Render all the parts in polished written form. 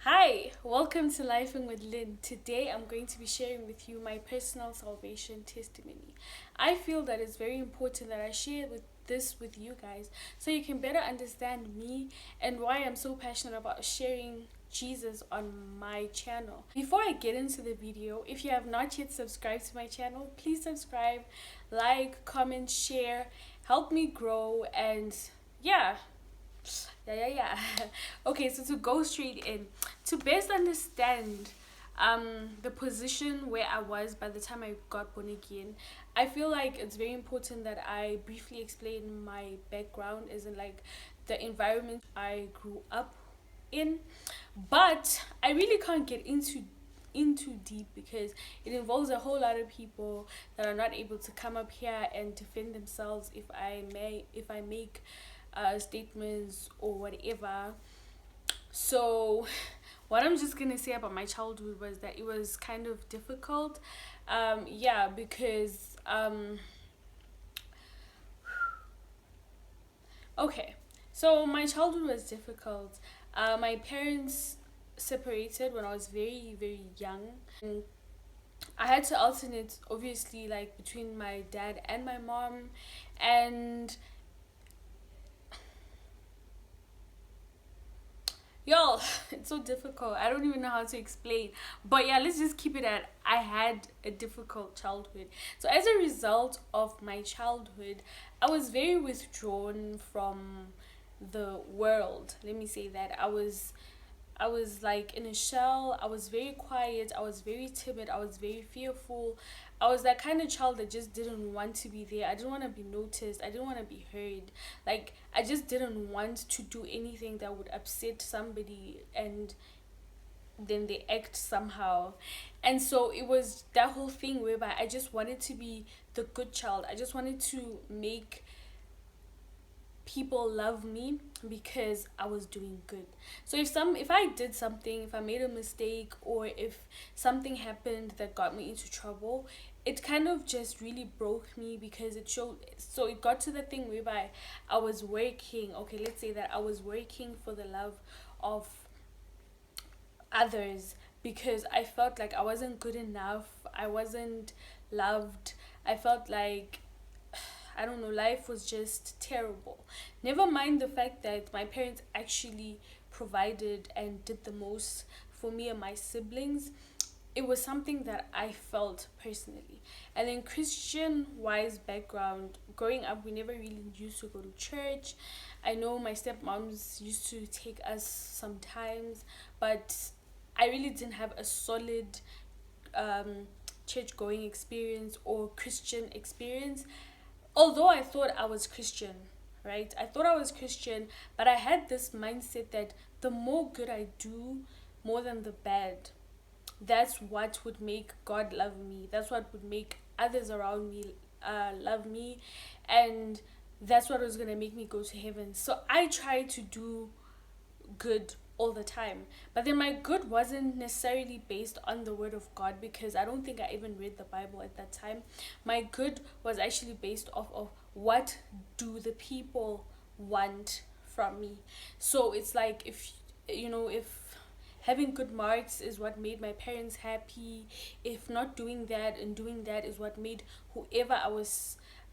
Hi, welcome to Lifing with Lynn. Today I'm going to be sharing with you my personal salvation testimony. I feel that it's very important that I share this with you guys so you can better understand me and why I'm so passionate about sharing Jesus on my channel. Before I get into the video, if you have not yet subscribed to my channel, please subscribe, like, comment, share, help me grow, and yeah. Okay, so to go straight in, to best understand the position where I was by the time I got born again, I feel like it's very important that I briefly explain my background, as in like the environment I grew up in. But I really can't get into deep because it involves a whole lot of people that are not able to come up here and defend themselves if I make statements or whatever. So what I'm just gonna say about my childhood was that it was kind of difficult. Yeah, because okay, so my childhood was difficult. My parents separated when I was very young. And I had to alternate, obviously, like between my dad and my mom, and y'all, it's so difficult. I don't even know how to explain. But yeah, let's just keep it at I had a difficult childhood. So as a result of my childhood, I was very withdrawn from the world. Let me say that. I was like in a shell. I was very quiet. I was very timid. I was very fearful. I was that kind of child that just didn't want to be there. I didn't want to be noticed. I didn't want to be heard. Like, I just didn't want to do anything that would upset somebody and then they act somehow. And so it was that whole thing whereby I just wanted to be the good child. I just wanted to make people love me because I was doing good. So if I did something, if I made a mistake, or if something happened that got me into trouble, it kind of just really broke me because it showed. So it got to the thing whereby I was working. Okay, let's say that I was working for the love of others because I felt like I wasn't good enough. I wasn't loved. I felt like, I don't know, life was just terrible. Never mind the fact that my parents actually provided and did the most for me and my siblings. It was something that I felt personally. And then Christian wise background, growing up, we never really used to go to church. I know my stepmoms used to take us sometimes, but I really didn't have a solid church going experience or Christian experience. Although I thought I was Christian, right? I thought I was Christian, but I had this mindset that the more good I do, more than the bad, that's what would make God love me. That's what would make others around me love me. And that's what was going to make me go to heaven. So I tried to do good all the time. But then my good wasn't necessarily based on the word of God because I don't think I even read the Bible at that time. My good was actually based off of what do the people want from me. So it's like if having good marks is what made my parents happy, if not doing that and doing that is what made whoever who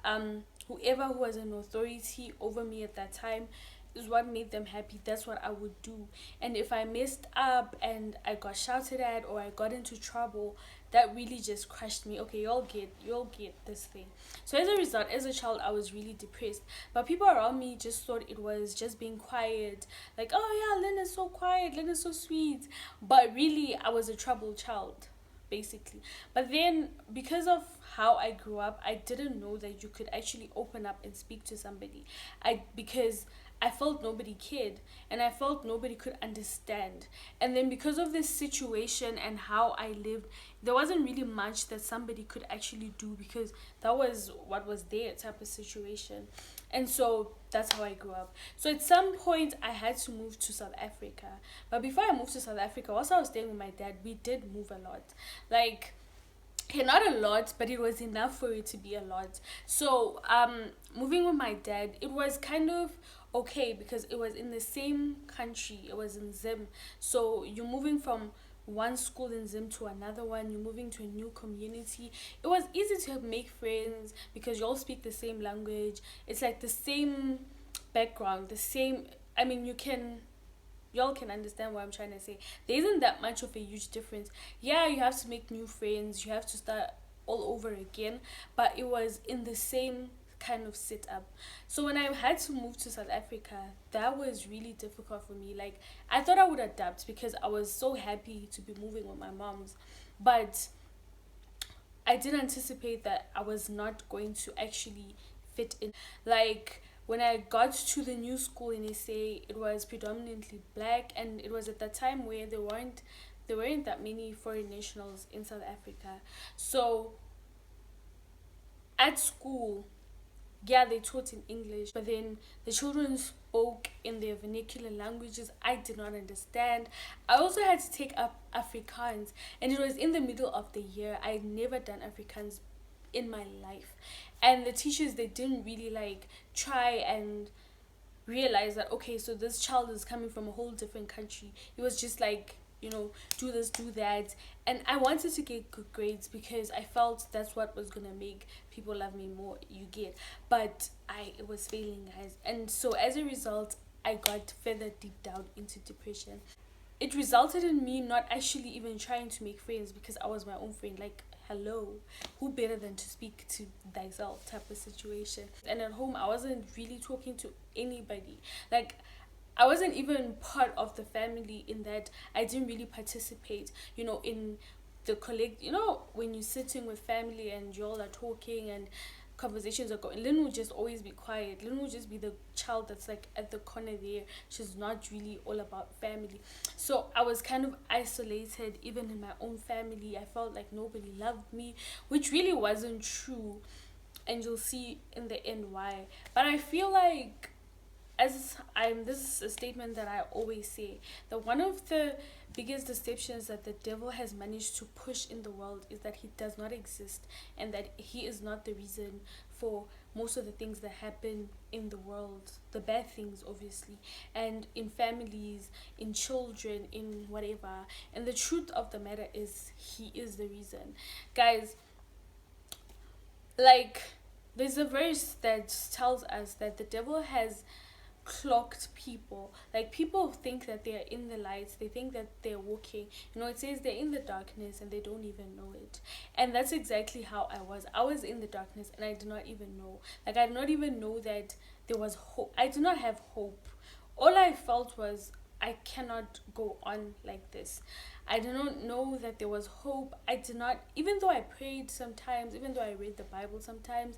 was an authority over me at that time is what made them happy, that's what I would do. And if I messed up and I got shouted at or I got into trouble, that really just crushed me. Okay, you'll get this thing. So as a result, as a child, I was really depressed. But people around me just thought it was just being quiet. Like, oh yeah, Lynn is so quiet, Lynn is so sweet. But really, I was a troubled child, basically. But then because of how I grew up, I didn't know that you could actually open up and speak to somebody. Because I felt nobody cared and I felt nobody could understand. And then because of this situation and how I lived, there wasn't really much that somebody could actually do because that was what was their type of situation. And so that's how I grew up. So at some point I had to move to South Africa. But before I moved to South Africa, whilst I was staying with my dad, we did move a lot. Like, Okay, not a lot, but it was enough for it to be a lot. So, moving with my dad, it was kind of okay because it was in the same country. It was in Zim. So you're moving from one school in Zim to another one. You're moving to a new community. It was easy to make friends because you all speak the same language. It's like the same background, the same. I mean, y'all can understand what I'm trying to say. There isn't that much of a huge difference. Yeah, you have to make new friends, you have to start all over again, but it was in the same kind of setup. So when I had to move to South Africa, that was really difficult for me. Like, I thought I would adapt because I was so happy to be moving with my mom's, but I didn't anticipate that I was not going to actually fit in. Like, when I got to the new school in SA, it was predominantly black, and it was at that time where there weren't that many foreign nationals in South Africa. So at school, yeah, they taught in English, but then the children spoke in their vernacular languages I did not understand. I also had to take up Afrikaans, and it was in the middle of the year. I had never done Afrikaans in my life, and the teachers, they didn't really like try and realize that, okay, so this child is coming from a whole different country. It was just like, do this, do that. And I wanted to get good grades because I felt that's what was gonna make people love me more, you get. But I was failing, guys. And so as a result, I got further deep down into depression. It resulted in me not actually even trying to make friends because I was my own friend. Like, hello, who better than to speak to thyself type of situation. And at home, I wasn't really talking to anybody. Like, I wasn't even part of the family in that I didn't really participate, in the collect. When you're sitting with family and you all are talking and conversations are going, Lynn will just always be quiet. Lynn will just be the child that's like at the corner there. She's not really all about family. So I was kind of isolated even in my own family. I felt like nobody loved me, which really wasn't true. And you'll see in the end why. But I feel like, this is a statement that I always say, that one of the biggest deceptions that the devil has managed to push in the world is that he does not exist, and that he is not the reason for most of the things that happen in the world, the bad things obviously, and in families, in children, in whatever. And the truth of the matter is, he is the reason, guys. Like, there's a verse that tells us that the devil has clocked people. Like, people think that they're in the light, they think that they're walking, it says they're in the darkness and they don't even know it. And that's exactly how I was in the darkness and I did not even know. Like, I did not even know that there was hope. I did not have hope. All I felt was, I cannot go on like this. I did not know that there was hope. I did not, even though I prayed sometimes, even though I read the Bible sometimes,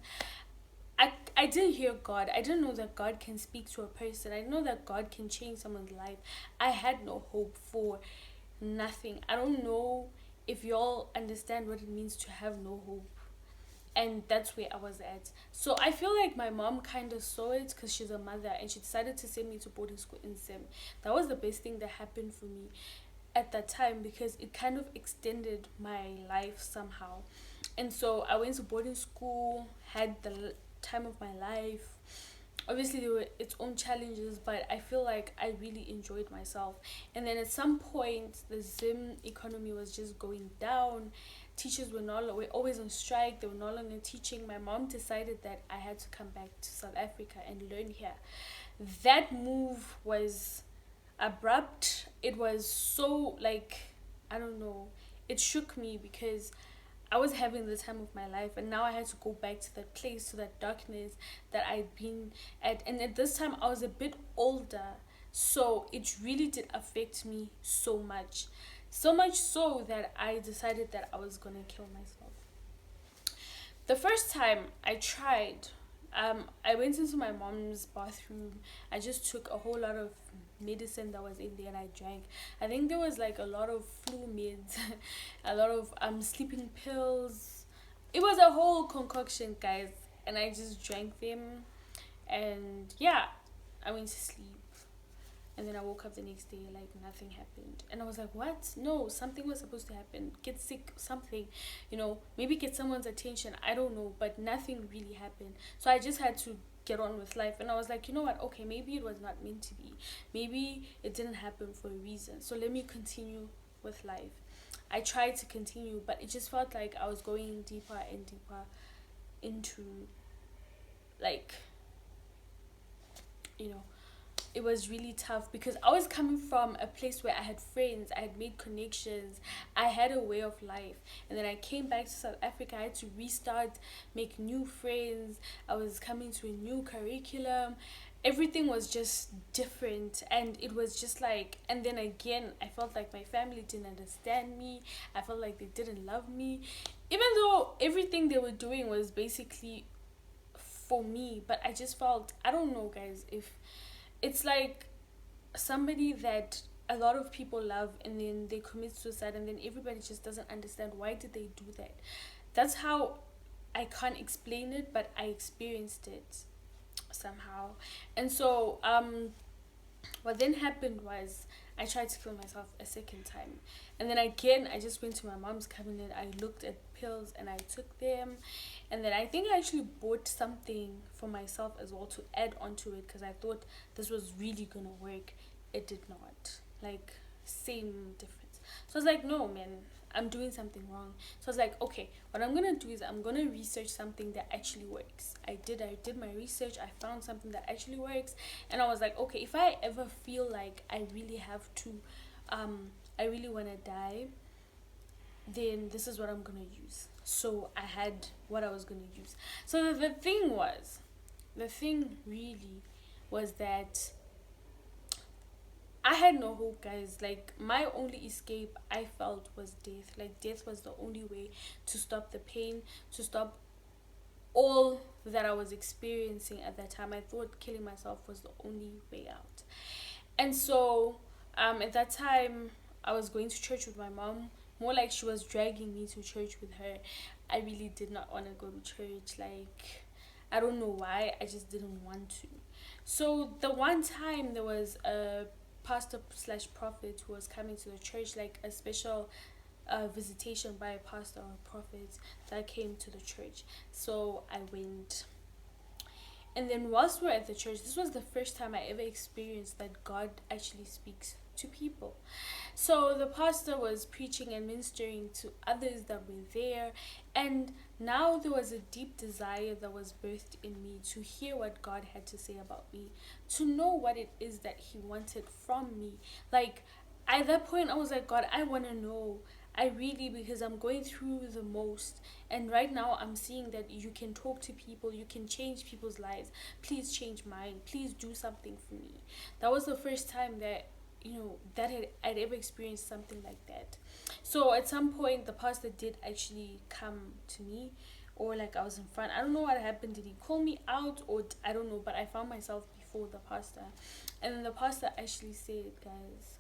I didn't hear God. I didn't know that God can speak to a person. I didn't know that God can change someone's life. I had no hope for nothing. I don't know if y'all understand what it means to have no hope. And that's where I was at. So I feel like my mom kind of saw it because she's a mother, and she decided to send me to boarding school in Sim. That was the best thing that happened for me at that time because it kind of extended my life somehow. And so I went to boarding school, had the time of my life. Obviously, there were its own challenges, but I feel like I really enjoyed myself. And then at some point, the Zim economy was just going down. Teachers were always on strike. They were no longer teaching. My mom decided that I had to come back to South Africa and learn here. That move was abrupt. It was so, like, I don't know, it shook me because I was having the time of my life, and now I had to go back to that place, to that darkness that I'd been at. And at this time I was a bit older, so it really did affect me so much. So much so that I decided that I was gonna kill myself. The first time I tried, I went into my mom's bathroom. I just took a whole lot of medicine that was in there and I drank. I think there was like a lot of flu meds, a lot of sleeping pills. It was a whole concoction, guys, and I just drank them. And yeah, I went to sleep. And then I woke up the next day, like nothing happened. And I was like, what? No, something was supposed to happen. Get sick, something, maybe get someone's attention. I don't know, but nothing really happened. So I just had to get on with life. And I was like, you know what? Okay, maybe it was not meant to be. Maybe it didn't happen for a reason. So let me continue with life. I tried to continue, but it just felt like I was going deeper and deeper into, like, you know, it was really tough because I was coming from a place where I had friends, I had made connections, I had a way of life. And then I came back to South Africa, I had to restart, make new friends. I was coming to a new curriculum. Everything was just different, and it was just like, and then again, I felt like my family didn't understand me. I felt like they didn't love me, even though everything they were doing was basically for me. But I just felt, I don't know, guys, if it's like somebody that a lot of people love and then they commit suicide, and then everybody just doesn't understand why did they do that. That's how, I can't explain it, but I experienced it somehow. And so what then happened was I tried to kill myself a second time. And then again, I just went to my mom's cabinet. I looked at pills and I took them. And then I think I actually bought something for myself as well to add onto it because I thought this was really going to work. It did not. Like, same difference. So I was like, no, man, I'm doing something wrong. So I was like, okay, what I'm going to do is I'm going to research something that actually works. I did my research. I found something that actually works. And I was like, okay, if I ever feel like I really have to, I really want to die, then this is what I'm going to use. So I had what I was going to use. So the thing really was that I had no hope, guys. Like, my only escape, I felt, was death. Like, death was the only way to stop the pain, to stop all that I was experiencing at that time. I thought killing myself was the only way out. And so, at that time, I was going to church with my mom. More like she was dragging me to church with her. I really did not want to go to church. Like, I don't know why. I just didn't want to. So the one time there was a pastor slash prophet who was coming to the church, like a special visitation by a pastor or a prophet that came to the church. So I went. And then whilst we were at the church, this was the first time I ever experienced that God actually speaks to people. So the pastor was preaching and ministering to others that were there, and now there was a deep desire that was birthed in me to hear what God had to say about me, to know what it is that he wanted from me. Like, at that point I was like, God, I want to know. I really, because I'm going through the most, and right now I'm seeing that you can talk to people, you can change people's lives. Please change mine. Please do something for me. That was the first time that I'd ever experienced something like that. So at some point the pastor did actually come to me, or like I was in front. I don't know what happened. Did he call me out, or I don't know, but I found myself before the pastor. And then the pastor actually said, guys,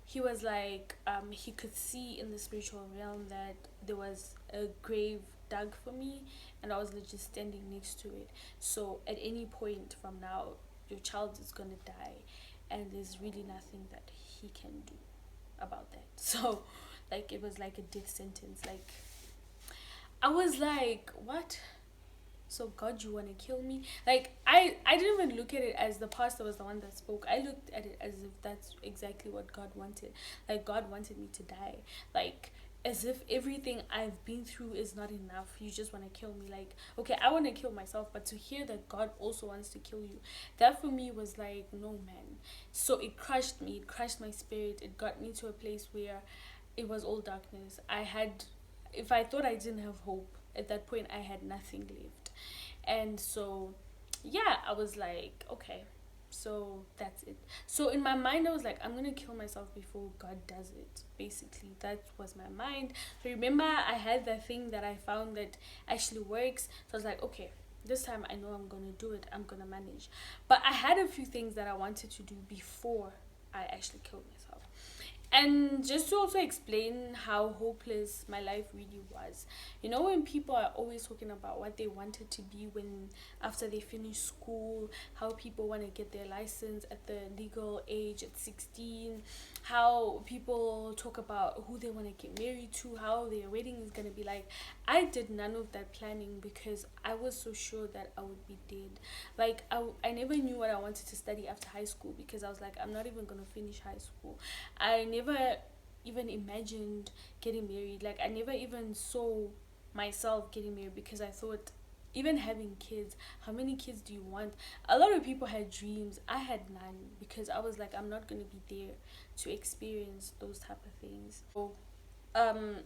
he was like, he could see in the spiritual realm that there was a grave dug for me, and I was just standing next to it. So at any point from now, your child is gonna die, and there's really nothing that he can do about that. So, like, it was like a death sentence. Like, I was like, what? So, God, you want to kill me? Like, I didn't even look at it as the pastor was the one that spoke. I looked at it as if that's exactly what God wanted. Like, God wanted me to die. Like, as if everything I've been through is not enough. You just want to kill me. Like, okay, I want to kill myself, but to hear that God also wants to kill you, that for me was like, no, man. So it crushed me. It crushed my spirit. It got me to a place where it was all darkness. If I thought I didn't have hope, at that point I had nothing left. And so, yeah, I was like, okay, so that's it. So in my mind I was like, I'm gonna kill myself before God does it. Basically, that was my mind. So remember, I had that thing that I found that actually works. So I was like, okay, this time I know I'm gonna do it. I'm gonna manage. But I had a few things that I wanted to do before I actually killed myself. And just to also explain how hopeless my life really was, you know, when people are always talking about what they wanted to be when after they finish school, how people want to get their license at the legal age at 16, how people talk about who they want to get married to, how their wedding is going to be like. I did none of that planning because I was so sure that I would be dead. Like, I never knew what I wanted to study after high school because I was like, I'm not even going to finish high school. I never even imagined getting married. Like, I never even saw myself getting married because I thought, even having kids, how many kids do you want? A lot of people had dreams. I had none because I was like, I'm not going to be there to experience those type of things. So, um,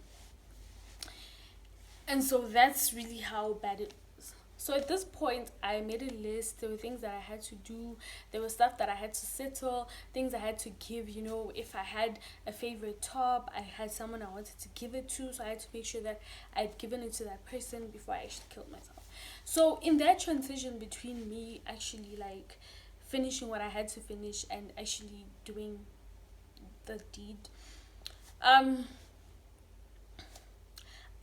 and so that's really how bad it was. So at this point, I made a list. There were things that I had to do. There was stuff that I had to settle, things I had to give. You know, if I had a favorite top, I had someone I wanted to give it to. So I had to make sure that I'd given it to that person before I actually killed myself. So in that transition between me actually like finishing what I had to finish and actually doing the deed, um,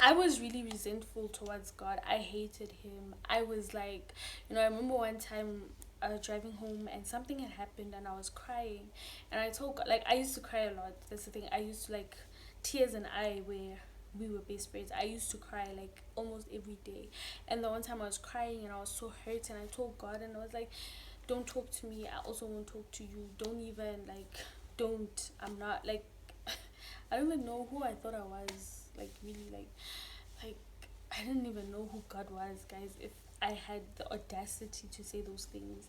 I was really resentful towards God. I hated him. I was like, you know, I remember one time I was driving home and something had happened and I was crying. And I told God, like, I used to cry a lot. That's the thing. I used to, like, tears and I were, we were best friends. I used to cry, like, almost every day. And the one time I was crying and I was so hurt and I told God and I was like, don't talk to me. I also won't talk to you. Don't even, like, don't. I'm not, like, I don't even know who I thought I was. Like, really, like I didn't even know who God was, guys, if I had the audacity to say those things.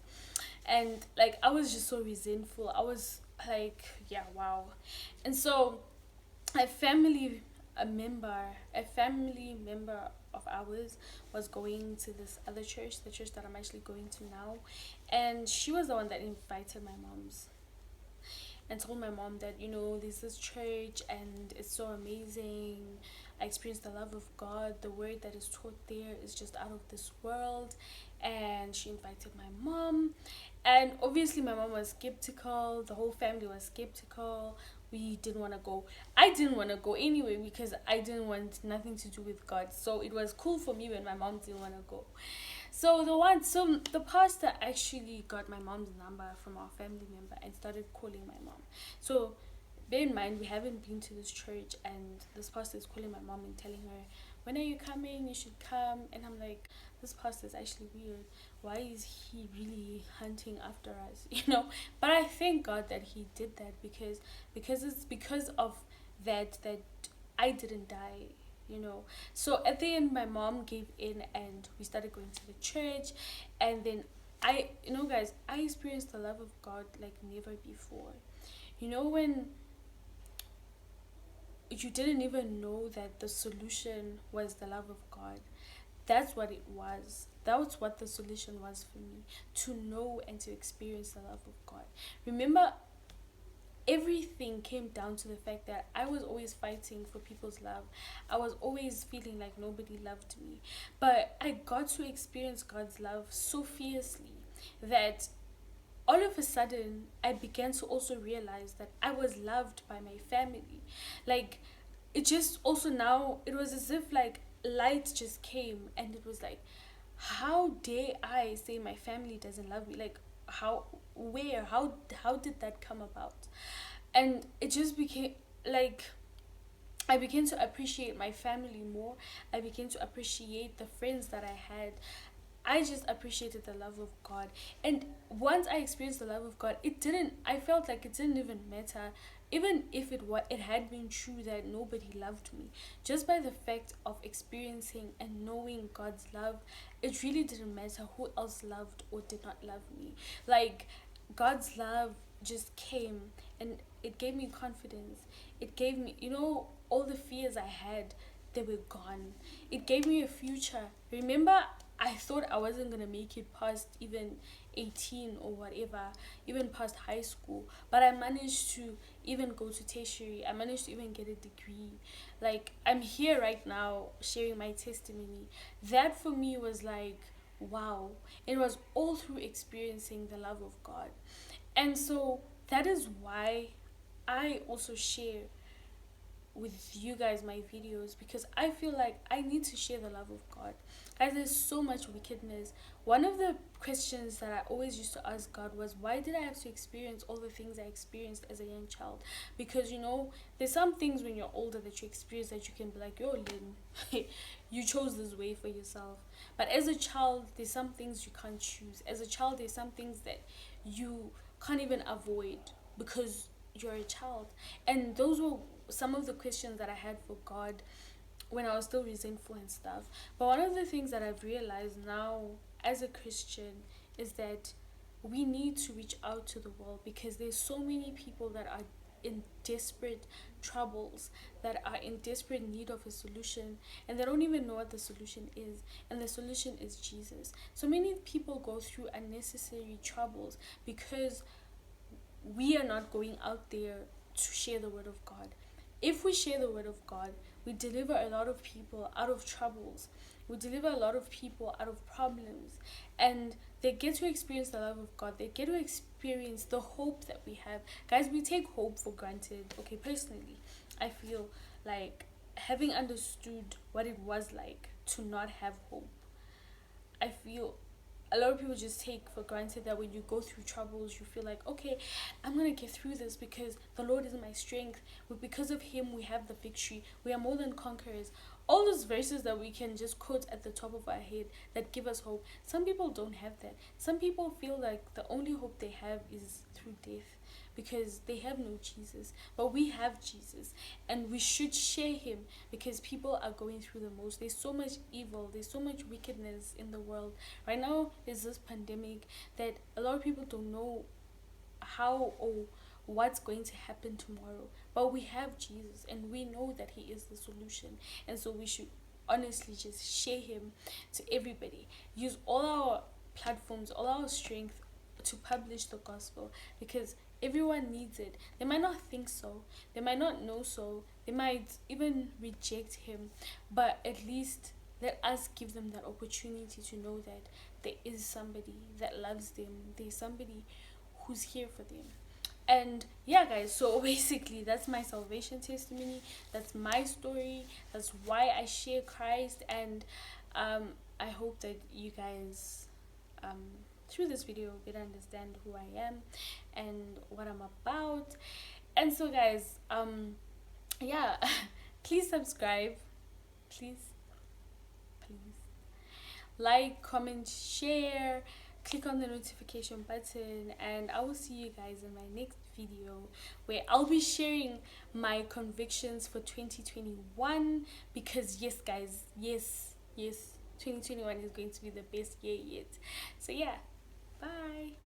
And like I was just so resentful. I was like, yeah, wow. And so a family a family member of ours was going to this other church, the church that I'm actually going to now, and she was the one that invited my mom's and told my mom that, you know, there's this church and it's so amazing. I experienced the love of God. The word that is taught there is just out of this world. And she invited my mom. And obviously, my mom was skeptical. The whole family was skeptical. We didn't want to go. I didn't want to go anyway because I didn't want nothing to do with God. So it was cool for me when my mom didn't want to go. So the pastor actually got my mom's number from our family member and started calling my mom. So bear in mind we haven't been to this church and this pastor is calling my mom and telling her, when are you coming? You should come. And I'm like, this pastor is actually weird. Why is he really hunting after us? You know? But I thank God that he did that because it's because of that I didn't die, you know. So at the end my mom gave in and we started going to the church. And then I, you know, guys, I experienced the love of God like never before. You know, when you didn't even know that the solution was the love of God. That's what it was. That was what the solution was for me, to know and to experience the love of God. Remember, everything came down to the fact that I was always fighting for people's love. I was always feeling like nobody loved me. But I got to experience God's love so fiercely that all of a sudden I began to also realize that I was loved by my family. Like, it just also now, it was as if like light just came and it was like, how dare I say my family doesn't love me? Like, how, where, how did that come about? And it just became like, I began to appreciate my family more. I began to appreciate the friends that I had. I just appreciated the love of God. And once I experienced the love of God, I felt like it didn't even matter. Even if it had been true that nobody loved me, just by the fact of experiencing and knowing God's love, it really didn't matter who else loved or did not love me. Like, God's love just came and it gave me confidence. It gave me, you know, all the fears I had, they were gone. It gave me a future. Remember, I thought I wasn't gonna make it past even 18 or whatever, even past high school. But I managed to even go to tertiary. I managed to even get a degree. Like, I'm here right now sharing my testimony. That for me was like, wow. It was all through experiencing the love of God. And so that is why I also share with you guys my videos, because I feel like I need to share the love of God. As there's so much wickedness. One of the questions that I always used to ask God was, why did I have to experience all the things I experienced as a young child? Because there's some things when you're older that you experience that you can be like, yo, Lynn, you chose this way for yourself. But as a child, there's some things you can't choose. As a child, there's some things that you can't even avoid because you're a child. And those were some of the questions that I had for God when I was still resentful and stuff. But one of the things that I've realized now as a Christian is that we need to reach out to the world, because there's so many people that are in desperate troubles, that are in desperate need of a solution, and they don't even know what the solution is. And the solution is Jesus. So many people go through unnecessary troubles because we are not going out there to share the word of God. If we share the word of God, we deliver a lot of people out of troubles. We deliver a lot of people out of problems. And they get to experience the love of God. They get to experience the hope that we have. Guys, we take hope for granted. Okay, personally, I feel like, having understood what it was like to not have hope, I feel a lot of people just take for granted that when you go through troubles, you feel like, okay, I'm gonna get through this because the Lord is my strength. Because of Him, we have the victory. We are more than conquerors. All those verses that we can just quote at the top of our head that give us hope. Some people don't have that. Some people feel like the only hope they have is through death, because they have no Jesus. But we have Jesus, and we should share Him, because people are going through the most. There's so much evil, there's so much wickedness in the world. Right now, there's this pandemic that a lot of people don't know how or what's going to happen tomorrow. But we have Jesus, and we know that He is the solution. And so we should honestly just share Him to everybody. Use all our platforms, all our strength to publish the gospel, because everyone needs it. They might not think so, they might not know so, they might even reject Him, but at least let us give them that opportunity to know that there is somebody that loves them, there's somebody who's here for them. And yeah, guys, so basically that's my salvation testimony, that's my story, that's why I share Christ. And I hope that you guys through this video better understand who I am and what I'm about. And so guys, yeah, please subscribe, please like, comment, share, click on the notification button, and I will see you guys in my next video, where I'll be sharing my convictions for 2021. Because yes guys, yes, 2021 is going to be the best year yet. So yeah, bye.